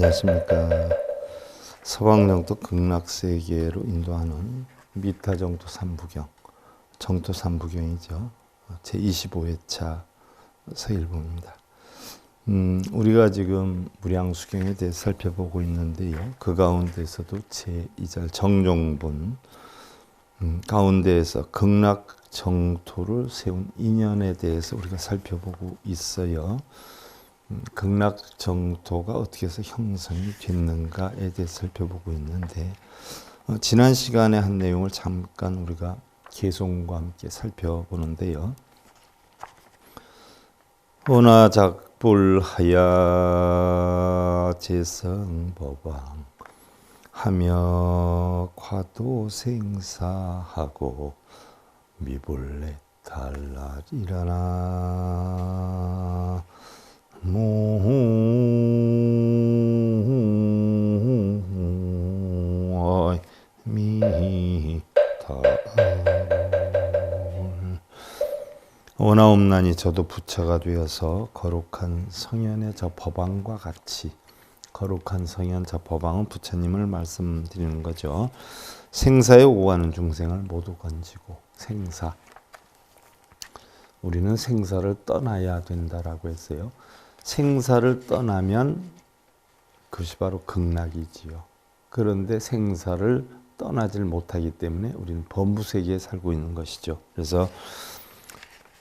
안녕하십니까. 서방정토 극락세계로 인도하는 미타정토 삼부경, 정토 삼부경이죠. 제25회차 서일봉입니다. 우리가 지금 무량수경에 대해 살펴보고 있는데요. 그 가운데서도 제2절 정종본 가운데에서 극락정토를 세운 인연에 대해서 우리가 살펴보고 있어요. 극락정토가 어떻게 해서 형성이 됐는가에 대해 살펴보고 있는데 지난 시간에 한 내용을 잠깐 우리가 개송과 함께 살펴보는데요. 오나작불하야 제성법왕 하며 과도생사하고 미불레 달라리라나 오나옵나니 저도 부처가 되어서 거룩한 성현의 저 법왕과 같이, 거룩한 성현 저 법왕은 부처님을 말씀드리는 거죠. 생사에 오고 가는 중생을 모두 건지고, 생사, 우리는 생사를 떠나야 된다라고 했어요. 생사를 떠나면 그것이 바로 극락이지요. 그런데 생사를 떠나질 못하기 때문에 우리는 범부세계에 살고 있는 것이죠. 그래서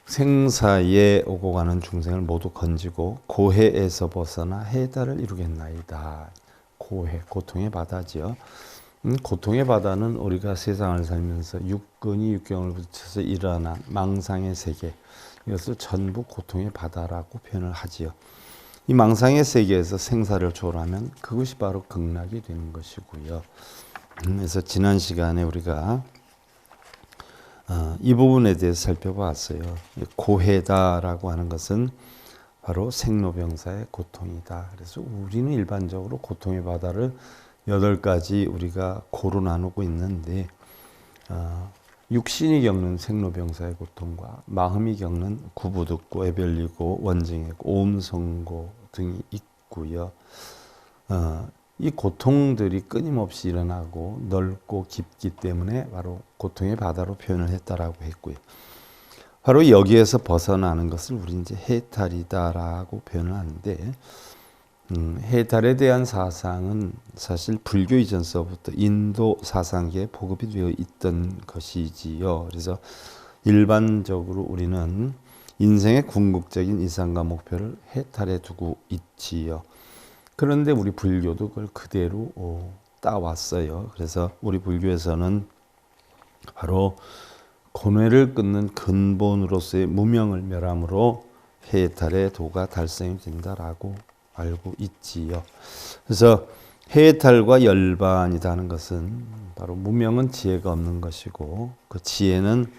생사에 오고 가는 중생을 모두 건지고 고해에서 벗어나 해달을 이루겠나이다. 고해, 고통의 바다지요. 고통의 바다는 우리가 세상을 살면서 육근이 육경을 붙여서 일어난 망상의 세계, 이것을 전부 고통의 바다라고 표현을 하지요. 이 망상의 세계에서 생사를 초월하면 그것이 바로 극락이 되는 것이고요. 그래서 지난 시간에 우리가 이 부분에 대해서 살펴봤어요. 고해다라고 하는 것은 바로 생로병사의 고통이다. 그래서 우리는 일반적으로 고통의 바다를 8가지 우리가 고로 나누고 있는데 육신이 겪는 생로병사의 고통과 마음이 겪는 구부듣고 애별리고 원증했고 오음성고 등이 있고요. 이 고통들이 끊임없이 일어나고 넓고 깊기 때문에 바로 고통의 바다로 표현을 했다라고 했고요. 바로 여기에서 벗어나는 것을 우리 이제 해탈이다라고 표현을 하는데, 해탈에 대한 사상은 사실 불교 이전서부터 인도 사상계에 보급이 되어 있던 것이지요. 그래서 일반적으로 우리는 인생의 궁극적인 이상과 목표를 해탈에 두고 있지요. 그런데 우리 불교도 그걸 그대로 따왔어요. 그래서 우리 불교에서는 바로 고뇌를 끊는 근본으로서의 무명을 멸함으로 해탈의 도가 달성이 된다라고 알고 있지요. 그래서 해탈과 열반이다 하는 것은 바로 무명은 지혜가 없는 것이고 그 지혜는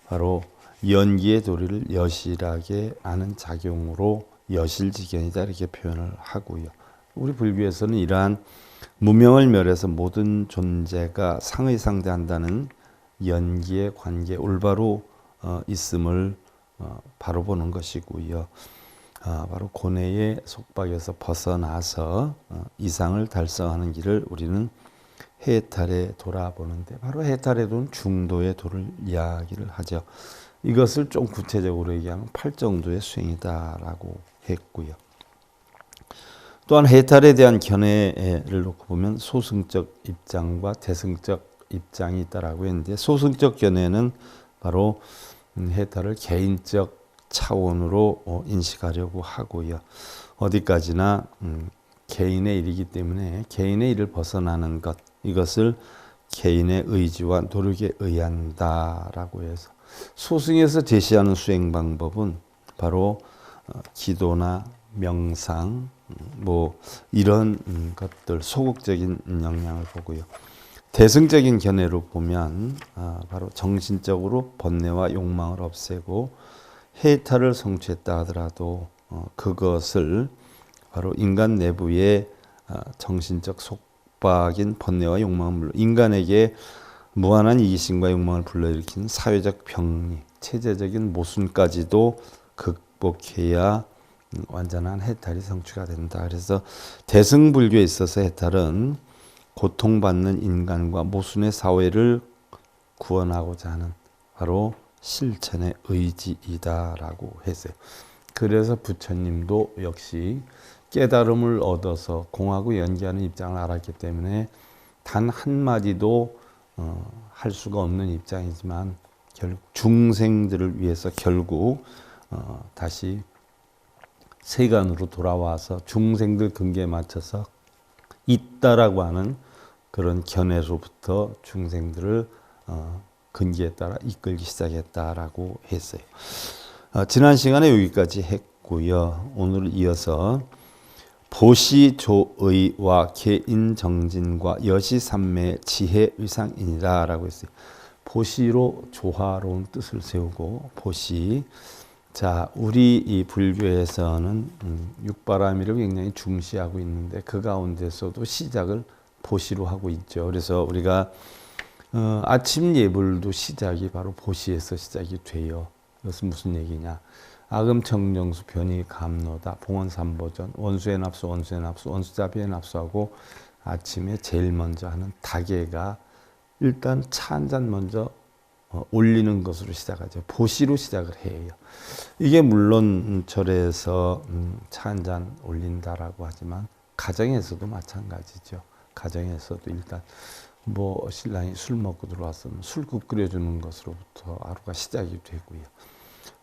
바로 연기의 도리를 여실하게 아는 작용으로 여실지견이다 이렇게 표현을 하고요. 우리 불교에서는 이러한 무명을 멸해서 모든 존재가 상의상대한다는 연기의 관계 올바로 있음을 바로 보는 것이고요. 바로 고뇌의 속박에서 벗어나서 이상을 달성하는 길을 우리는 해탈에 돌아보는데, 바로 해탈의 도는 중도의 도를 이야기를 하죠. 이것을 좀 구체적으로 얘기하면 8정도의 수행이다라고 했고요. 또한 해탈에 대한 견해를 놓고 보면 소승적 입장과 대승적 입장이 있다라고 했는데, 소승적 견해는 바로 해탈을 개인적 차원으로 인식하려고 하고요. 어디까지나 개인의 일이기 때문에 개인의 일을 벗어나는 것, 이것을 개인의 의지와 노력에 의한다라고 해서 소승에서 제시하는 수행 방법은 바로 기도나 명상, 이런 것들, 소극적인 영향을 보고요. 대승적인 견해로 보면 바로 정신적으로 번뇌와 욕망을 없애고 해탈을 성취했다 하더라도 그것을 바로 인간 내부의 정신적 속박인 번뇌와 욕망을 인간에게 무한한 이기심과 욕망을 불러일으키는 사회적 병리, 체제적인 모순까지도 극복해야 완전한 해탈이 성취가 된다. 그래서 대승불교에 있어서 해탈은 고통받는 인간과 모순의 사회를 구원하고자 하는 바로 실천의 의지이다라고 했어요. 그래서 부처님도 역시 깨달음을 얻어서 공하고 연기하는 입장을 알았기 때문에 단 한마디도 할 수가 없는 입장이지만 결국 중생들을 위해서 결국 다시 세간으로 돌아와서 중생들 근기에 맞춰서 있다라고 하는 그런 견해로부터 중생들을 근기에 따라 이끌기 시작했다라고 했어요. 지난 시간에 여기까지 했고요. 오늘 이어서 보시조의와 개인정진과 여시삼매의 지혜의상이니라라고 했어요. 보시로 조화로운 뜻을 세우고 보시. 자, 우리 이 불교에서는 육바라밀을 굉장히 중시하고 있는데 그 가운데서도 시작을 보시로 하고 있죠. 그래서 우리가 아침 예불도 시작이 바로 보시에서 시작이 돼요. 이것은 무슨 얘기냐? 아금청정수 변이감로다 봉헌삼보전 원수의 납수 원수의 납수 원수자비의 납수하고 아침에 제일 먼저 하는 다계가 일단 차 한 잔 먼저 올리는 것으로 시작하죠. 보시로 시작을 해요. 이게 물론 절에서 차 한 잔 올린다라고 하지만 가정에서도 마찬가지죠. 가정에서도 일단 뭐 신랑이 술 먹고 들어왔으면 술국 끓여주는 것으로부터 하루가 시작이 되고요.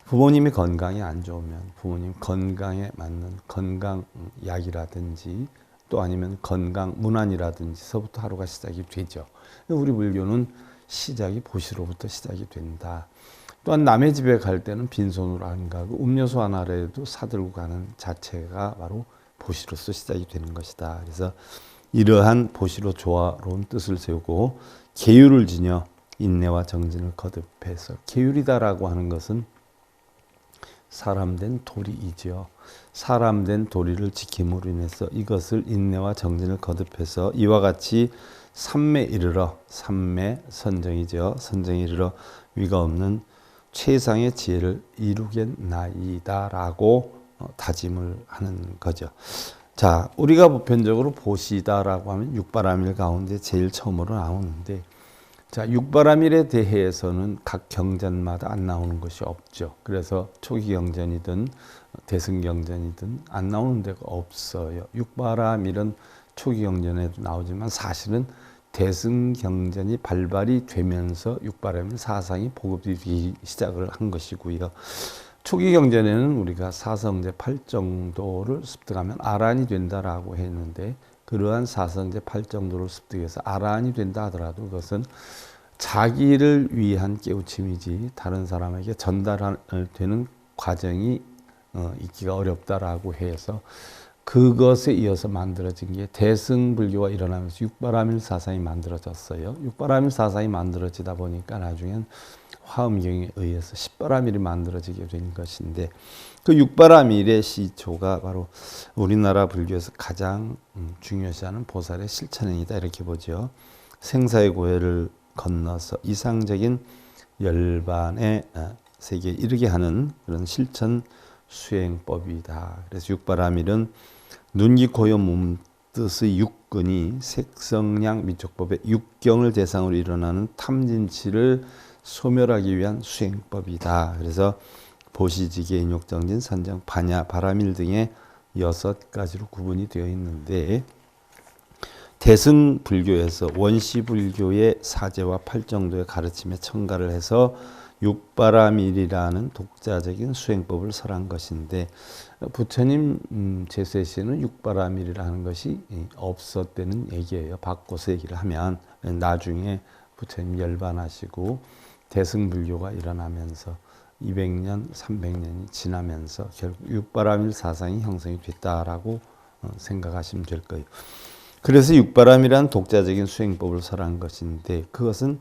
부모님이 건강이 안 좋으면 부모님 건강에 맞는 건강약이라든지 또 아니면 건강 문안이라든지서부터 하루가 시작이 되죠. 우리 불교는 시작이 보시로부터 시작이 된다. 또한 남의 집에 갈 때는 빈손으로 안 가고 음료수 하나라도 사들고 가는 자체가 바로 보시로서 시작이 되는 것이다. 그래서 이러한 보시로 조화로운 뜻을 세우고 계율을 지녀 인내와 정진을 거듭해서 계율이다라고 하는 것은 사람된 도리이지요. 사람된 도리를 지킴으로 인해서 이것을 인내와 정진을 거듭해서 이와 같이 삼매 이르러 삼매 선정이죠. 선정에 이르러 위가 없는 최상의 지혜를 이루겠나이다라고 다짐을 하는 거죠. 자, 우리가 보편적으로 보시다라고 하면 육바라밀 가운데 제일 처음으로 나오는데 자, 육바라밀에 대해서는 각 경전마다 안 나오는 것이 없죠. 그래서 초기 경전이든 대승 경전이든 안 나오는 데가 없어요. 육바라밀은 초기 경전에도 나오지만 사실은 대승 경전이 발발이 되면서 육바라밀 사상이 보급되기 시작을 한 것이고요. 초기 경전에는 우리가 사성제 8정도를 습득하면 아란이 된다라고 했는데 그러한 사성제 8정도를 습득해서 아란이 된다 하더라도 그것은 자기를 위한 깨우침이지 다른 사람에게 전달되는 과정이 있기가 어렵다라고 해서 그것에 이어서 만들어진 게 대승불교가 일어나면서 육바라밀 사상이 만들어졌어요. 육바라밀 사상이 만들어지다 보니까 나중엔 화엄경에 의해서 십바라밀이 만들어지게 된 것인데 그 육바라밀의 시초가 바로 우리나라 불교에서 가장 중요시하는 보살의 실천행이다 이렇게 보죠. 생사의 고해를 건너서 이상적인 열반의 세계에 이르게 하는 그런 실천 수행법이다. 그래서 육바라밀은 눈기 고요 몸 뜻의 육근이 색성량 미촉법의 육경을 대상으로 일어나는 탐진치를 소멸하기 위한 수행법이다. 그래서 보시지계, 인욕정진, 산정, 반야, 바라밀 등의 6가지로 구분이 되어 있는데 대승 불교에서 원시 불교의 사제와 8정도의 가르침에 첨가를 해서 육바라밀이라는 독자적인 수행법을 설한 것인데 부처님 제세시에는 육바라밀이라는 것이 없었다는 얘기예요. 바꿔서 얘기를 하면 나중에 부처님 열반하시고 대승불교가 일어나면서 200년, 300년이 지나면서 결국 육바라밀 사상이 형성이 됐다라고 생각하시면 될 거예요. 그래서 육바라밀이라는 독자적인 수행법을 설한 것인데 그것은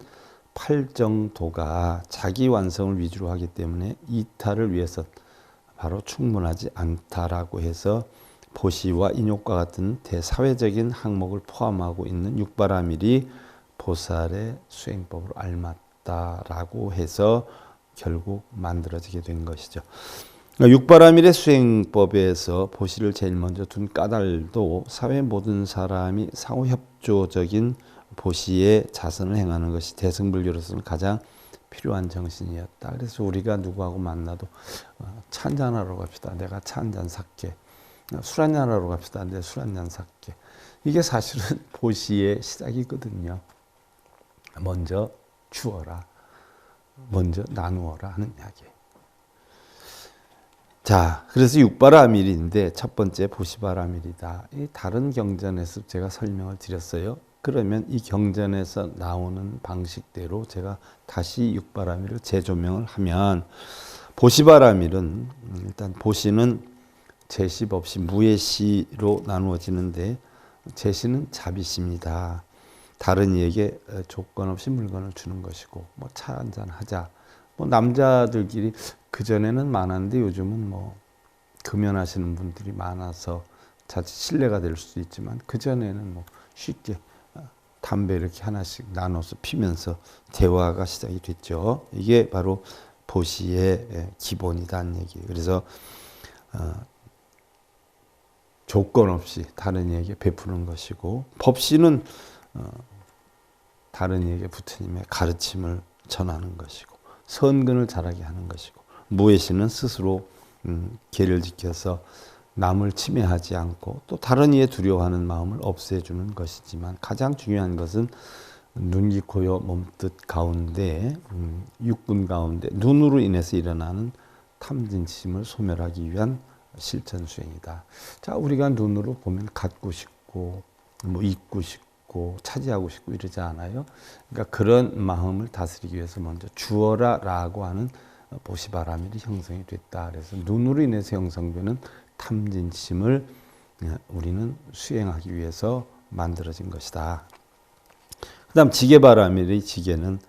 8정도가 자기 완성을 위주로 하기 때문에 이타를 위해서 바로 충분하지 않다라고 해서 보시와 인욕과 같은 대사회적인 항목을 포함하고 있는 육바라밀이 보살의 수행법으로 알맞다라고 해서 결국 만들어지게 된 것이죠. 육바라밀의 수행법에서 보시를 제일 먼저 둔 까닭도 사회 모든 사람이 상호협조적인 보시의 자선을 행하는 것이 대승불교로서는 가장 필요한 정신이었다. 그래서 우리가 누구하고 만나도 차 한잔하러 갑시다. 내가 차 한잔 살게. 술 한잔하러 갑시다. 내가 술 한잔 살게. 이게 사실은 보시의 시작이거든요. 먼저 주어라. 먼저 나누어라 하는 이야기예요. 자, 그래서 육바라밀인데 첫 번째 보시바라밀이다. 이 다른 경전에서 제가 설명을 드렸어요. 그러면 이 경전에서 나오는 방식대로 제가 다시 육바라밀을 재조명을 하면 보시바라밀은 일단 보시는 제시 없이 무예시로 나누어지는데 제시는 자비시입니다. 다른 이에게 조건 없이 물건을 주는 것이고 뭐 차 한잔 하자. 뭐 남자들끼리 그전에는 많았는데 요즘은 뭐 금연하시는 분들이 많아서 자칫 신뢰가 될 수도 있지만 그전에는 뭐 쉽게 담배 이렇게 하나씩 나눠서 피면서 대화가 시작이 됐죠. 이게 바로 보시의 기본이다는 얘기예요. 그래서 조건 없이 다른 이에게 베푸는 것이고 법시는 다른 이에게 부처님의 가르침을 전하는 것이고 선근을 자라게 하는 것이고 무예시는 스스로 계를 지켜서 남을 침해하지 않고 또 다른 이에 두려워하는 마음을 없애주는 것이지만 가장 중요한 것은 눈, 귀, 코, 여, 몸뜻 가운데 육군 가운데 눈으로 인해서 일어나는 탐진심을 소멸하기 위한 실천 수행이다. 자, 우리가 눈으로 보면 갖고 싶고 뭐 잊고 싶고 차지하고 싶고 이러지 않아요? 그러니까 그런 마음을 다스리기 위해서 먼저 주어라라고 하는 보시바라밀이 형성이 됐다. 그래서 눈으로 인해서 형성되는 탐진심을 우리는 수행하기 위해서 만들어진 것이다. 그 다음 지게바라밀의 지게는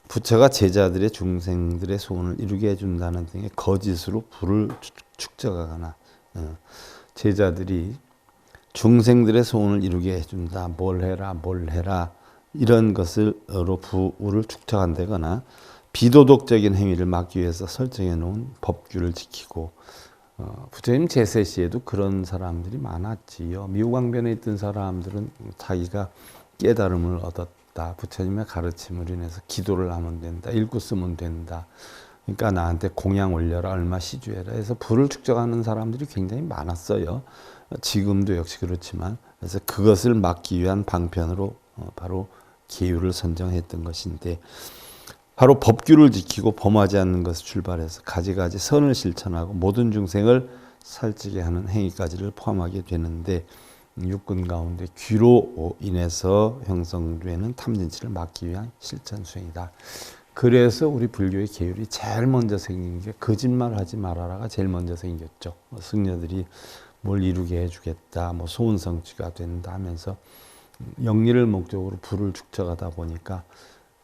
부처가 제자들의 중생들의 소원을 이루게 해준다는 등의 거짓으로 불을 축적하거나 제자들이 중생들의 소원을 이루게 해준다. 뭘 해라 이런 것으로 부를 축적한다거나 비도덕적인 행위를 막기 위해서 설정해 놓은 법규를 지키고 부처님 제세 시에도 그런 사람들이 많았지요. 미우광변에 있던 사람들은 자기가 깨달음을 얻었다. 부처님의 가르침을 인해서 기도를 하면 된다. 읽고 쓰면 된다. 그러니까 나한테 공양 올려라. 얼마 시주해라. 해서 불을 축적하는 사람들이 굉장히 많았어요. 지금도 역시 그렇지만 그래서 그것을 막기 위한 방편으로 바로 계율을 선정했던 것인데 바로 법규를 지키고 범하지 않는 것을 출발해서 가지가지 선을 실천하고 모든 중생을 살찌게 하는 행위까지를 포함하게 되는데 육군 가운데 귀로 인해서 형성되는 탐진치를 막기 위한 실천 수행이다. 그래서 우리 불교의 계율이 제일 먼저 생긴 게 거짓말하지 말아라가 제일 먼저 생겼죠. 승려들이 뭘 이루게 해주겠다, 뭐 소원성취가 된다 하면서 영리를 목적으로 불을 축적하다 보니까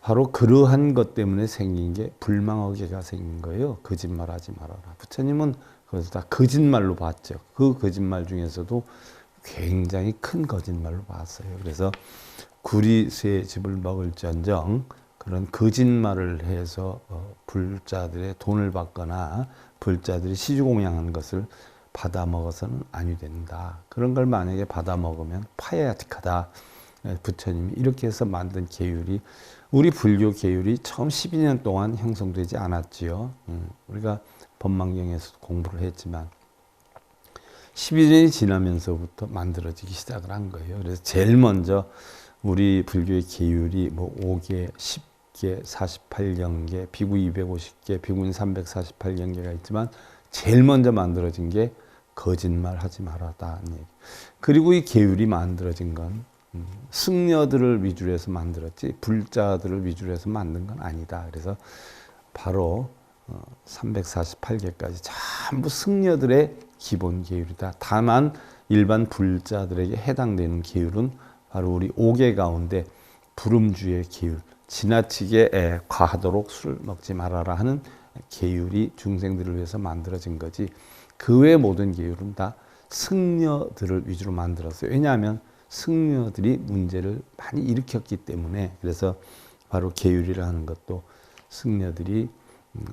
바로 그러한 것 때문에 생긴 게 불망어계가 생긴 거예요. 거짓말하지 말아라. 부처님은 그것을 다 거짓말로 봤죠. 그 거짓말 중에서도 굉장히 큰 거짓말로 봤어요. 그래서 구리쇠 즙을 먹을지언정 그런 거짓말을 해서 불자들의 돈을 받거나 불자들이 시주공양한 것을 받아 먹어서는 아니 된다. 그런 걸 만약에 받아 먹으면 파야틱하다. 부처님이 이렇게 해서 만든 계율이 우리 불교 계율이 처음 12년 동안 형성되지 않았지요. 우리가 법망경에서 공부를 했지만 12년이 지나면서부터 만들어지기 시작을 한 거예요. 그래서 제일 먼저 우리 불교의 계율이 뭐 5개, 10개, 48경계, 비구 250개, 비구인 348경계가 있지만 제일 먼저 만들어진 게 거짓말 하지 말아다는 얘기. 그리고 이 계율이 만들어진 건 승려들을 위주로 해서 만들었지 불자들을 위주로 해서 만든 건 아니다. 그래서 바로 348개까지 전부 승려들의 기본 계율이다. 다만 일반 불자들에게 해당되는 계율은 바로 우리 5개 가운데 불음주의 계율, 지나치게 과하도록 술 먹지 말아라 하는 계율이 중생들을 위해서 만들어진 거지 그 외의 모든 계율은 다 승려들을 위주로 만들었어요. 왜냐하면 승려들이 문제를 많이 일으켰기 때문에 그래서 바로 계율이라 하는 것도 승려들이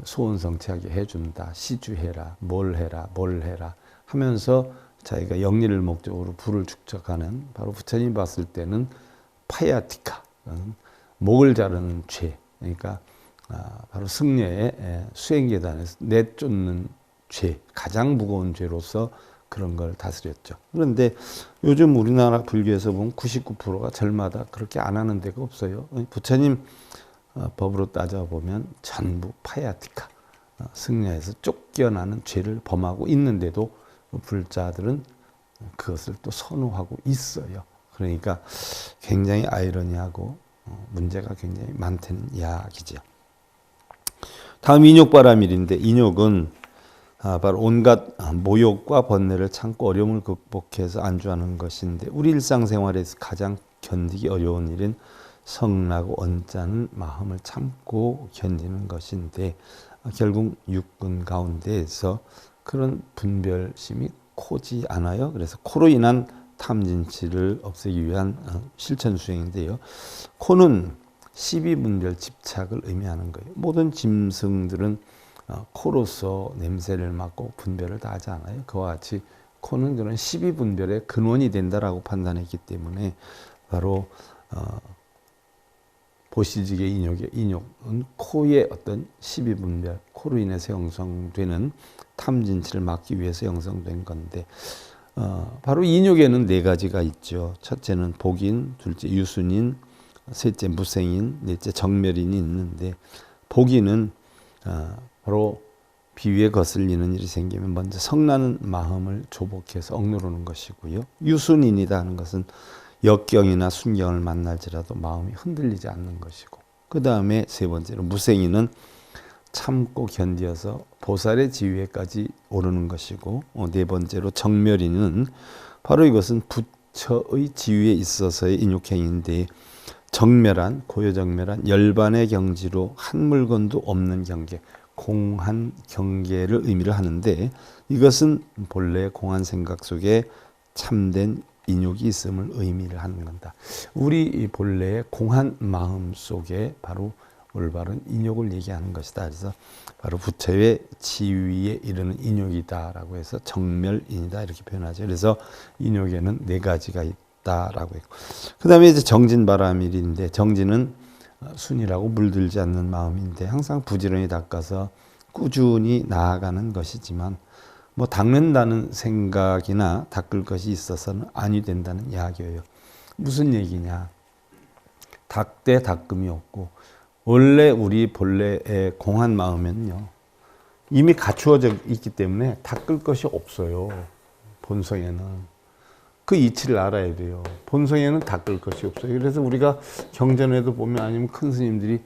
소원성취하게 해준다. 시주해라, 뭘 해라 하면서 자기가 영리를 목적으로 부를 축적하는, 바로 부처님 봤을 때는 파야티카, 목을 자르는 죄, 그러니까 바로 승려의 수행계단에서 내쫓는 죄, 가장 무거운 죄로서 그런 걸 다스렸죠. 그런데 요즘 우리나라 불교에서 보면 99%가 절마다 그렇게 안 하는 데가 없어요. 부처님 법으로 따져보면 전부 파야티카, 승려에서 쫓겨나는 죄를 범하고 있는데도 불자들은 그것을 또 선호하고 있어요. 그러니까 굉장히 아이러니하고 문제가 굉장히 많다는 이야기죠. 다음 인욕바라밀인데, 인욕은 바로 온갖 모욕과 번뇌를 참고 어려움을 극복해서 안주하는 것인데, 우리 일상생활에서 가장 견디기 어려운 일은 성나고 언짢은 마음을 참고 견디는 것인데, 결국 육군 가운데에서 그런 분별심이 코지 않아요. 그래서 코로 인한 탐진치를 없애기 위한 실천 수행인데요. 코는 12분별 집착을 의미하는 거예요. 모든 짐승들은 코로서 냄새를 맡고 분별을 다 하지 않아요. 그와 같이 코는 그런 12분별의 근원이 된다라고 판단했기 때문에 바로 보시직의 인욕은 코의 어떤 12분별, 코로 인해서 형성되는 탐진치를 막기 위해서 형성된 건데, 바로 인욕에는 네 가지가 있죠. 첫째는 복인, 둘째 유순인, 셋째 무생인, 넷째 정멸인이 있는데, 복인은 바로 비위에 거슬리는 일이 생기면 먼저 성나는 마음을 조복해서 억누르는 것이고요. 유순인이다 하는 것은 역경이나 순경을 만날지라도 마음이 흔들리지 않는 것이고, 그 다음에 세 번째로 무생인은 참고 견디어서 보살의 지위에까지 오르는 것이고, 네 번째로 정멸인은 바로 이것은 부처의 지위에 있어서의 인욕행인데, 정멸한, 고요정멸한 열반의 경지로 한 물건도 없는 경계, 공한 경계를 의미를 하는데, 이것은 본래 공한 생각 속에 참된 인욕이 있음을 의미를 하는 건다. 우리 본래의 공한 마음 속에 바로 올바른 인욕을 얘기하는 것이다. 그래서 바로 부처의 지위에 이르는 인욕이다라고 해서 정멸인이다 이렇게 표현하죠. 그래서 인욕에는 네 가지가 있다라고 했고, 그 다음에 이제 정진바라밀인데, 정진은 순이라고 물들지 않는 마음인데, 항상 부지런히 닦아서 꾸준히 나아가는 것이지만, 뭐 닦는다는 생각이나 닦을 것이 있어서는 아니 된다는 이야기예요. 무슨 얘기냐? 닦되 닦음이 없고, 원래 우리 본래의 공한 마음에는요, 이미 갖추어져 있기 때문에 닦을 것이 없어요. 본성에는. 그 이치를 알아야 돼요. 본성에는 닦을 것이 없어요. 그래서 우리가 경전에도 보면, 아니면 큰 스님들이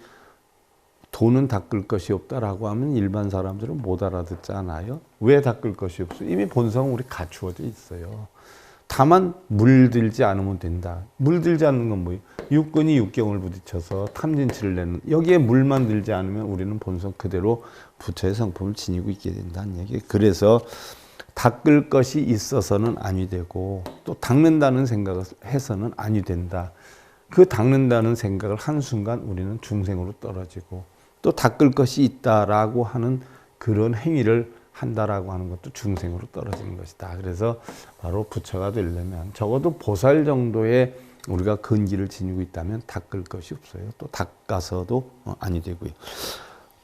돈은 닦을 것이 없다라고 하면 일반 사람들은 못 알아듣잖아요. 왜 닦을 것이 없어요? 이미 본성은 우리 갖추어져 있어요. 다만 물들지 않으면 된다. 물들지 않는 건 뭐예요? 육근이 육경을 부딪혀서 탐진치를 내는, 여기에 물만 들지 않으면 우리는 본성 그대로 부처의 성품을 지니고 있게 된다는 얘기예요. 그래서 닦을 것이 있어서는 아니 되고, 또 닦는다는 생각을 해서는 아니 된다. 그 닦는다는 생각을 한순간 우리는 중생으로 떨어지고, 또 닦을 것이 있다라고 하는 그런 행위를 한다라고 하는 것도 중생으로 떨어지는 것이다. 그래서 바로 부처가 되려면 적어도 보살 정도의 우리가 근기를 지니고 있다면 닦을 것이 없어요. 또 닦아서도 아니 되고요.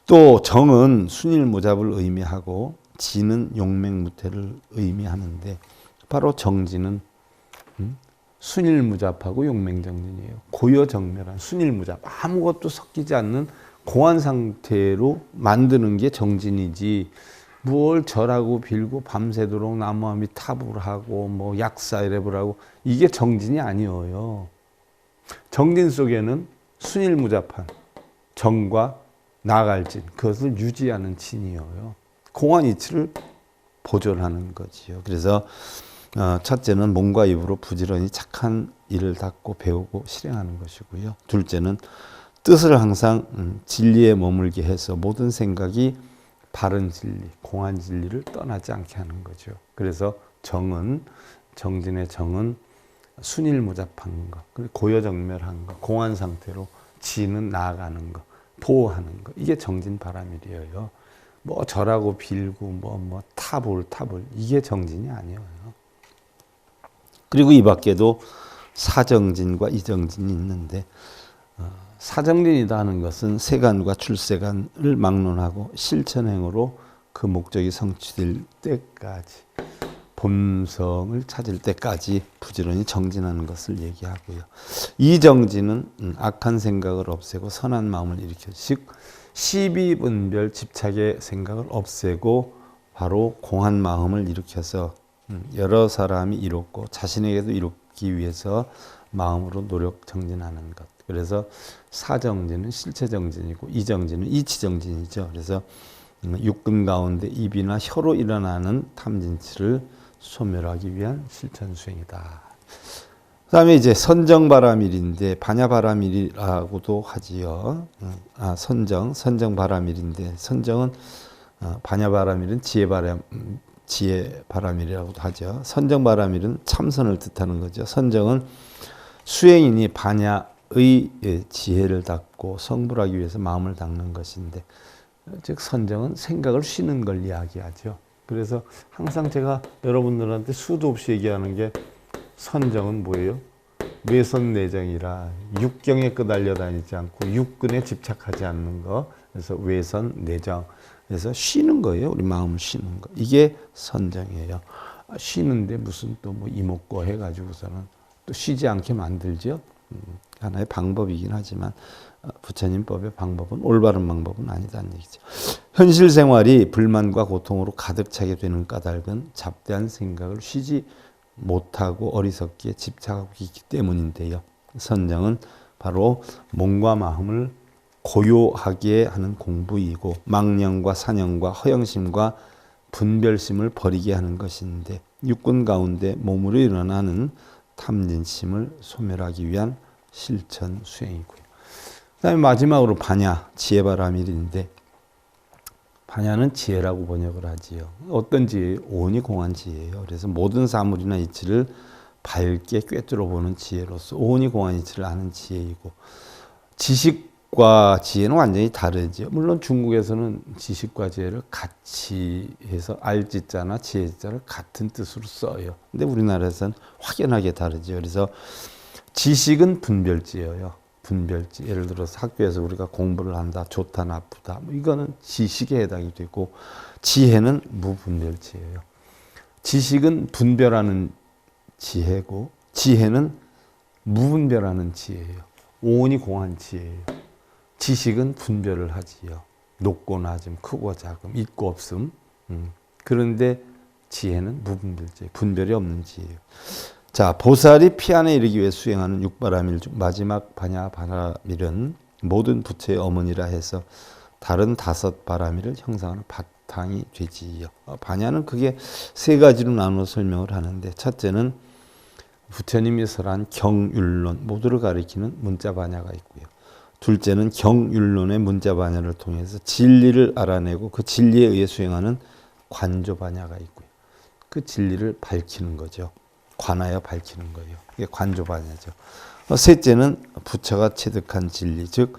또 정은 순일무잡을 의미하고, 지는 용맹무태를 의미하는데, 바로 정지는 순일무잡하고 용맹정진이에요. 고여정멸한 순일무잡, 아무것도 섞이지 않는 공한 상태로 만드는 게 정진이지, 뭘 절하고 빌고 밤새도록 나무아미 탑을 하고 뭐 약사이랩을 하고, 이게 정진이 아니에요. 정진 속에는 순일무잡한 정과 나아갈 진, 그것을 유지하는 진이에요. 공한 이치를 보존하는 거지요. 그래서 첫째는 몸과 입으로 부지런히 착한 일을 닦고 배우고 실행하는 것이고요. 둘째는 뜻을 항상 진리에 머물게 해서 모든 생각이 바른 진리, 공한 진리를 떠나지 않게 하는 거죠. 그래서 정진의 정은 순일무잡한 것, 고여정멸한 것, 공한 상태로 지는 나아가는 것, 보호하는 거. 이게 정진바라밀이에요. 뭐 절하고 빌고 뭐 탑을 이게 정진이 아니에요. 그리고 이 밖에도 사정진과 이정진이 있는데 사정진이다 하는 것은 세간과 출세간을 막론하고 실천행으로 그 목적이 성취될 때까지 본성을 찾을 때까지 부지런히 정진하는 것을 얘기하고요. 이정진은 악한 생각을 없애고 선한 마음을 일으켜 즉 시비분별 집착의 생각을 없애고 바로 공한 마음을 일으켜서 여러 사람이 이롭고 자신에게도 이롭기 위해서 마음으로 노력 정진하는 것. 그래서 사정진은 실체정진이고 이정진은 이치정진이죠. 그래서 육근 가운데 입이나 혀로 일어나는 탐진치를 소멸하기 위한 실천 수행이다. 그다음에 이제 선정바라밀인데 반야바라밀이라고도 하지요. 선정바라밀인데 선정은 반야바라밀은 지혜바라밀이라고도 하죠. 선정바라밀은 참선을 뜻하는 거죠. 선정은 수행인이 반야의 지혜를 닦고 성불하기 위해서 마음을 닦는 것인데 즉 선정은 생각을 쉬는 걸 이야기하죠. 그래서 항상 제가 여러분들한테 수도 없이 얘기하는 게 선정은 뭐예요? 외선내정이라 육경에 끄달려 다니지 않고 육근에 집착하지 않는 거. 그래서 외선내정. 그래서 쉬는 거예요. 우리 마음을 쉬는 거. 이게 선정이에요. 쉬는데 무슨 또 뭐 이목고 해가지고서는 또 쉬지 않게 만들죠. 하나의 방법이긴 하지만 부처님 법의 방법은 올바른 방법은 아니다는 얘기죠. 현실 생활이 불만과 고통으로 가득 차게 되는 까닭은 잡대한 생각을 쉬지 못하고 어리석기에 집착하고 있기 때문인데요. 선정은 바로 몸과 마음을 고요하게 하는 공부이고 망령과 사령과 허영심과 분별심을 버리게 하는 것인데 육군 가운데 몸으로 일어나는 탐진심을 소멸하기 위한 실천 수행이고요. 그 다음에 마지막으로 반야, 지혜바라밀인데 반야는 지혜라고 번역을 하지요. 어떤 지혜예요? 오온이 공한 지혜예요. 그래서 모든 사물이나 이치를 밝게 꿰뚫어 보는 지혜로서 오온이 공한 이치를 아는 지혜이고 지식과 지혜는 완전히 다르죠. 물론 중국에서는 지식과 지혜를 같이 해서 알지자나 지혜자를 같은 뜻으로 써요. 근데 우리나라에서는 확연하게 다르죠. 그래서 지식은 분별지예요. 분별지. 예를 들어서 학교에서 우리가 공부를 한다. 좋다, 나쁘다. 뭐 이거는 지식에 해당이 되고 지혜는 무분별지예요. 지식은 분별하는 지혜고 지혜는 무분별하는 지혜예요. 오온이 공한 지혜예요. 지식은 분별을 하지요. 높고 낮음, 크고 작음, 있고 없음. 그런데 지혜는 무분별지예요. 분별이 없는 지혜예요. 자, 보살이 피안에 이르기 위해 수행하는 육바라밀 중 마지막 반야바라밀은 모든 부처의 어머니라 해서 다른 5바라밀을 형성하는 바탕이 되지요. 반야는 그게 3가지로 나누어 설명을 하는데 첫째는 부처님이 설한 경율론, 모두를 가리키는 문자 반야가 있고요. 둘째는 경율론의 문자 반야를 통해서 진리를 알아내고 그 진리에 의해 수행하는 관조 반야가 있고요. 그 진리를 밝히는 거죠. 관하여 밝히는 거예요. 이게 관조반야죠. 셋째는 부처가 체득한 진리, 즉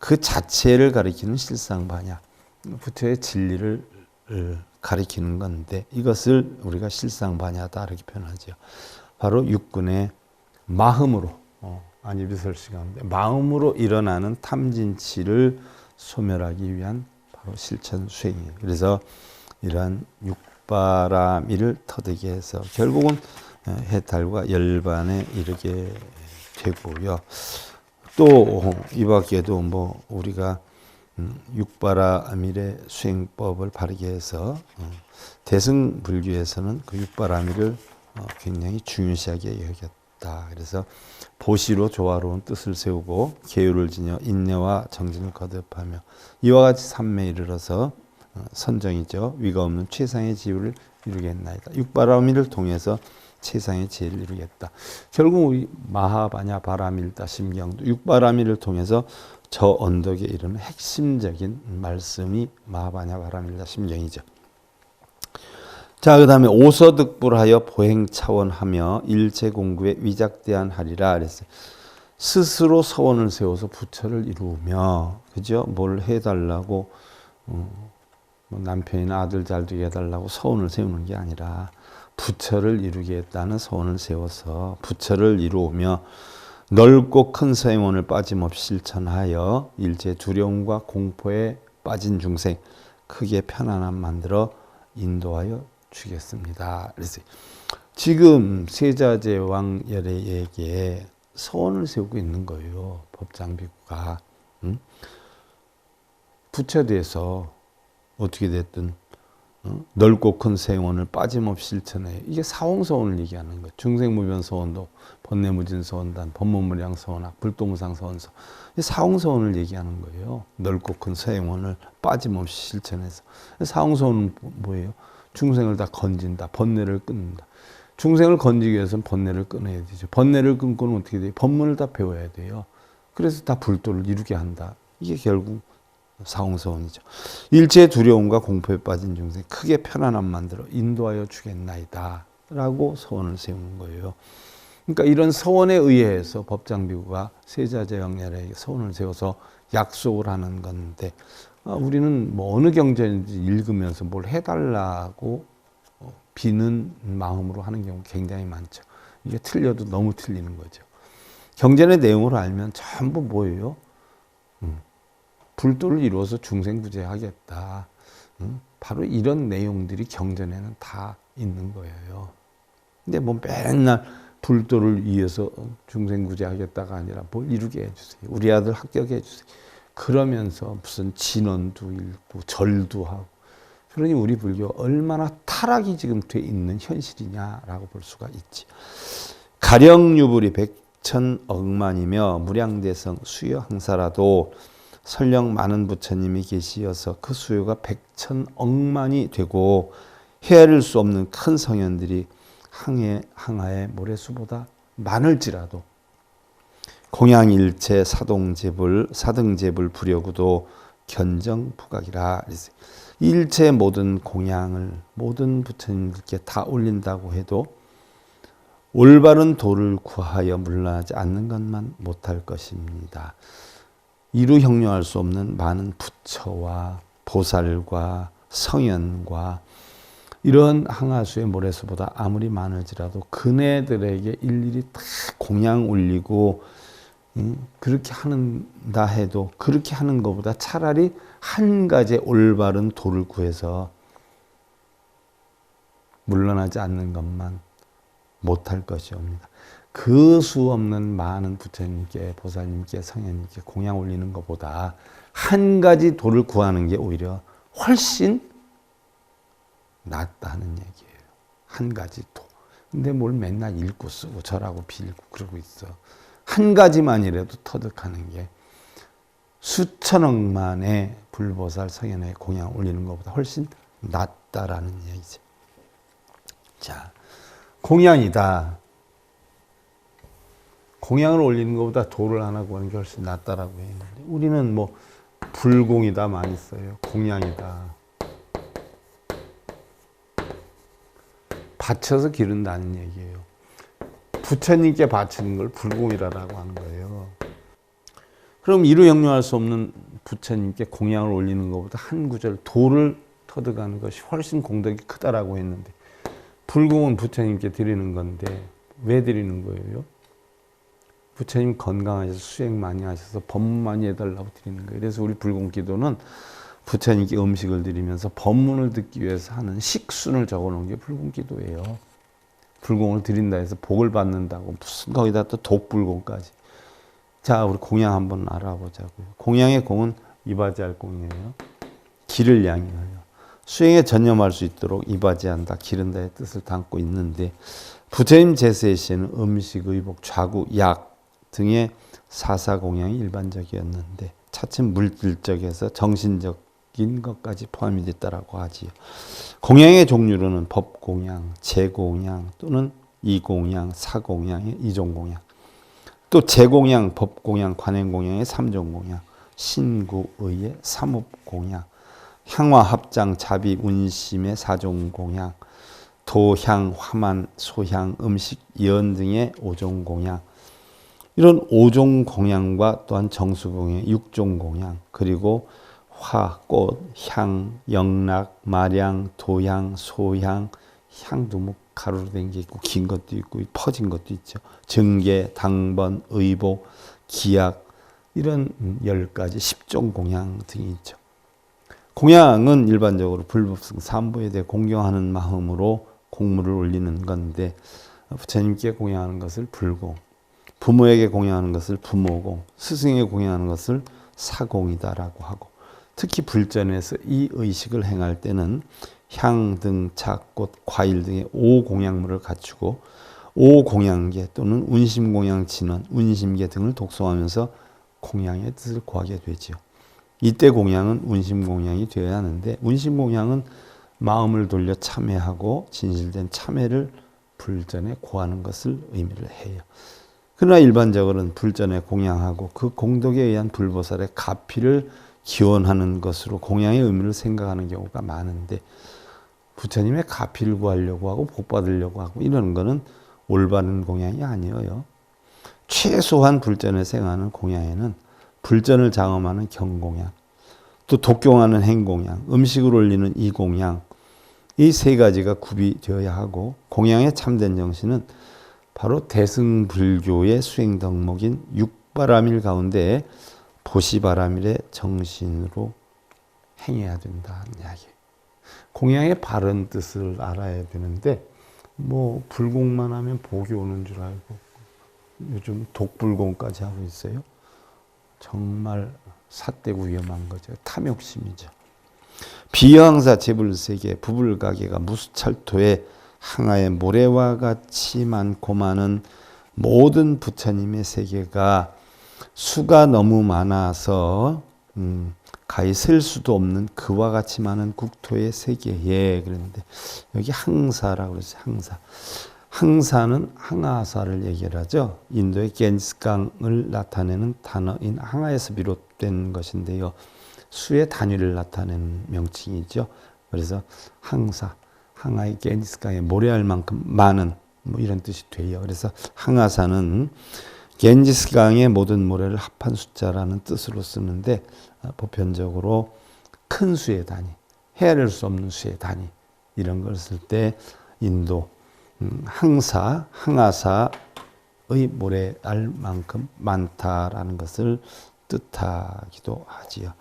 그 자체를 가리키는 실상반야. 부처의 진리를 가리키는 건데 이것을 우리가 실상반야다 이렇게 표현하죠. 바로 육군의 마음으로 안이비설시가운데 마음으로 일어나는 탐진치를 소멸하기 위한 바로 실천 수행이에요. 그래서 이러한 육바라밀을 터득이 해서 결국은 해탈과 열반에 이르게 되고요. 또 이 밖에도 뭐 우리가 육바라밀의 수행법을 바르게 해서 대승불교에서는 그 육바라밀을 굉장히 중요시하게 여겼다. 그래서 보시로 조화로운 뜻을 세우고 계율을 지녀 인내와 정진을 거듭하며 이와 같이 삼매에 이르러서 선정이죠. 위가 없는 최상의 지위를 이루겠나이다. 육바라밀을 통해서 최상의 지혜를 이루겠다. 결국 우리 마하바냐 바라밀다 심경도 육바라밀을 통해서 저 언덕에 이르는 핵심적인 말씀이 마하바냐 바라밀다 심경이죠. 자, 그 다음에 오서득불하여 보행차원하며 일체 공구에 위작대한 하리라 그랬어요. 스스로 서원을 세워서 부처를 이루며, 그죠? 뭘 해달라고, 뭐 남편이나 아들 잘 되게 해달라고 서원을 세우는 게 아니라 부처를 이루겠다는 서원을 세워서 부처를 이루며 넓고 큰 서행원을 빠짐없이 실천하여 일체 두려움과 공포에 빠진 중생 크게 편안함 만들어 인도하여 주겠습니다. 그래서 지금 세자제 왕열애에게 서원을 세우고 있는 거예요. 법장비구가. 부처돼서 어떻게 됐든 넓고 큰 세원을 빠짐없이 실천해. 이게 사홍서원을 얘기하는 거예요. 중생무변서원도 번뇌무진서원단, 법문무량서원학, 불도무상서원서. 사홍서원을 얘기하는 거예요. 넓고 큰 세원을 빠짐없이 실천해서. 사홍서원은 뭐예요? 중생을 다 건진다. 번뇌를 끊는다. 중생을 건지기 위해서는 번뇌를 끊어야 되죠. 번뇌를 끊고는 어떻게 돼요? 법문을 다 배워야 돼요. 그래서 다 불도를 이루게 한다. 이게 결국 사홍서원이죠. 일체 두려움과 공포에 빠진 중생 크게 편안함 만들어 인도하여 주겠나이다 라고 서원을 세우는 거예요. 그러니까 이런 서원에 의해서 법장비구가 세자제왕열에게 서원을 세워서 약속을 하는 건데, 우리는 뭐 어느 경전인지 읽으면서 뭘 해달라고 비는 마음으로 하는 경우 굉장히 많죠. 이게 틀려도 너무 틀리는 거죠. 경전의 내용을 알면 전부 뭐예요? 불도를 이루어서 중생구제하겠다. 바로 이런 내용들이 경전에는 다 있는 거예요. 근데 뭐 맨날 불도를 위해서 중생구제하겠다가 아니라 뭘 이루게 해주세요. 우리 아들 합격해 주세요. 그러면서 무슨 진언도 읽고 절도 하고. 그러니 우리 불교가 얼마나 타락이 지금 돼 있는 현실이냐라고 볼 수가 있지. 가령유불이 백천억만이며 무량대성 수요 항사라도 설령 많은 부처님이 계시어서 그 수요가 백천억만이 되고 헤아릴 수 없는 큰 성현들이 항하의 모래수보다 많을지라도 공양일체 사등제불 부려구도 견정부각이라. 일체 모든 공양을 모든 부처님들께 다 올린다고 해도 올바른 도를 구하여 물러나지 않는 것만 못할 것입니다. 이루 형용할 수 없는 많은 부처와 보살과 성현과 이런 항아수의 모래수보다 아무리 많을지라도 그네들에게 일일이 다 공양 올리고 그렇게 한다 해도 그렇게 하는 것보다 차라리 한 가지 올바른 도를 구해서 물러나지 않는 것만 못할 것이옵니다. 그 수 없는 많은 부처님께 보살님께 성현님께 공양 올리는 것보다 한 가지 도를 구하는 게 오히려 훨씬 낫다는 얘기예요. 한 가지 도. 근데 뭘 맨날 읽고 쓰고 절하고 빌고 그러고 있어. 한 가지만이라도 터득하는 게 수천억만의 불보살 성현에 공양 올리는 것보다 훨씬 낫다라는 얘기죠. 자, 공양이다. 공양을 올리는 것보다 도를 하나 구하는 게 훨씬 낫다라고 했는데 우리는 뭐 불공이다 많이 써요. 공양이다. 바쳐서 기른다는 얘기예요. 부처님께 바치는 걸 불공이라고 하는 거예요. 그럼 이루 형용할 수 없는 부처님께 공양을 올리는 것보다 한 구절 도를 터득하는 것이 훨씬 공덕이 크다라고 했는데 불공은 부처님께 드리는 건데 왜 드리는 거예요? 부처님 건강하셔서 수행 많이 하셔서 법문 많이 해달라고 드리는 거예요. 그래서 우리 불공 기도는 부처님께 음식을 드리면서 법문을 듣기 위해서 하는 식순을 적어놓은 게 불공 기도예요. 불공을 드린다 해서 복을 받는다고 무슨 거기다 또 독불공까지. 자, 우리 공양 한번 알아보자고요. 공양의 공은 이바지할 공이에요. 기를 양이에요. 수행에 전념할 수 있도록 이바지한다, 기른다의 뜻을 담고 있는데 부처님 제세의 시에는 음식, 의복, 좌구, 약 등의 사사공양이 일반적이었는데 차츰 물질적에서 정신적인 것까지 포함이 됐다라고 하지요. 공양의 종류로는 법공양, 제공양 또는 이공양, 사공양의 이종공양, 또 제공양, 법공양, 관행공양의 삼종공양, 신구의의 삼업공양, 향화, 합장, 자비, 운심의 사종공양, 도향, 화만, 소향, 음식, 연 등의 오종공양, 이런 5종 공양과 또한 정수공양, 6종 공양, 그리고 화, 꽃, 향, 영락, 마량, 도향, 소향, 향도 뭐 가루로 된 게 있고 긴 것도 있고 퍼진 것도 있죠. 정계, 당번, 의복, 기약 이런 10가지 10종 공양 등이 있죠. 공양은 일반적으로 불법승 삼보에 대해 공경하는 마음으로 공물을 올리는 건데 부처님께 공양하는 것을 불공, 부모에게 공양하는 것을 부모공, 스승에게 공양하는 것을 사공이다라고 하고, 특히 불전에서 이 의식을 행할 때는 향 등 착꽃, 과일 등의 5공양물을 갖추고 5공양계 또는 운심공양 진원, 운심계 등을 독송하면서 공양의 뜻을 구하게 되지요. 이때 공양은 운심공양이 되어야 하는데, 운심공양은 마음을 돌려 참회하고 진실된 참회를 불전에 구하는 것을 의미를 해요. 그러나 일반적으로는 불전에 공양하고 그 공덕에 의한 불보살의 가피를 기원하는 것으로 공양의 의미를 생각하는 경우가 많은데, 부처님의 가피를 구하려고 하고 복 받으려고 하고 이러는 거는 올바른 공양이 아니에요. 최소한 불전에서 행하는 공양에는 불전을 장엄하는 경공양, 또 독경하는 행공양, 음식을 올리는 이공양, 이 세 가지가 구비되어야 하고, 공양의 참된 정신은 바로 대승불교의 수행 덕목인 육바라밀 가운데 보시바라밀의 정신으로 행해야 된다는 이야기예요. 공양의 바른 뜻을 알아야 되는데, 뭐 불공만 하면 복이 오는 줄 알고 요즘 독불공까지 하고 있어요. 정말 삿되고 위험한 거죠. 탐욕심이죠. 비여항사 재불세계 부불가계가 무수찰토에 항아의 모래와 같이 많고 많은 모든 부처님의 세계가 수가 너무 많아서 가히 셀 수도 없는 그와 같이 많은 국토의 세계에, 그런데 여기 항사라고 그러죠. 항사. 항사는 항아사를 얘기를 하죠. 인도의 겐지스강을 나타내는 단어인 항아에서 비롯된 것인데요. 수의 단위를 나타내는 명칭이죠. 그래서 항사, 항아의 겐지스강에 모래알 만큼 많은 뭐 이런 뜻이 돼요. 그래서 항아사는 겐지스강의 모든 모래를 합한 숫자라는 뜻으로 쓰는데, 보편적으로 큰 수의 단위, 헤아릴 수 없는 수의 단위 이런 걸 쓸 때 인도 항사, 항아사의 모래알만큼 많다라는 것을 뜻하기도 하지요.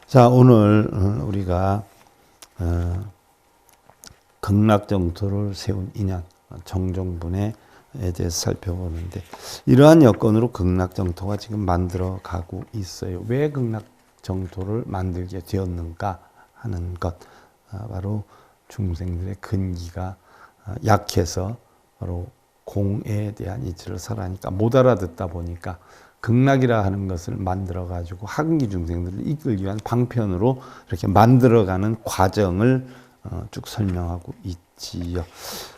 자, 오늘 우리가 극락정토를 세운 인연, 정종분에 대해서 살펴보는데, 이러한 여건으로 극락정토가 지금 만들어 가고 있어요. 왜 극락정토를 만들게 되었는가 하는 것, 바로 중생들의 근기가 약해서 바로 공에 대한 이치를 설하니까 못 알아듣다 보니까 극락이라 하는 것을 만들어 가지고 하근기 중생들을 이끌기 위한 방편으로 이렇게 만들어가는 과정을 쭉 설명하고 있지요.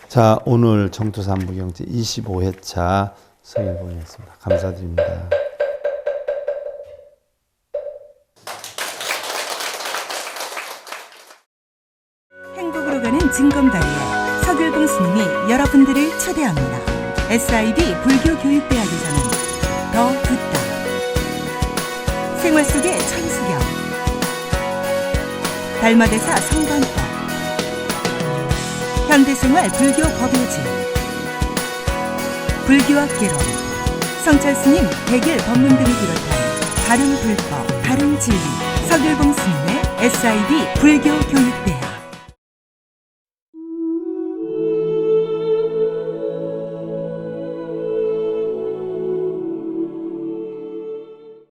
자, 오늘 정토삼부경제 25회차 설명했습니다. 감사드립니다. 행복으로 가는 징검다리에 서귤봉 스님이 여러분들을 초대합니다. SIB 불교교육대학에서는 더 듣다, 생활 속의 천수경, 달마대사 성관법, 현대생활 불교 법요지, 불교학개론, 성찰스님 백일 법문 등을 비롯한 다른 불법, 다른 진리, 서귤봉 스님의 SIB 불교교육대학.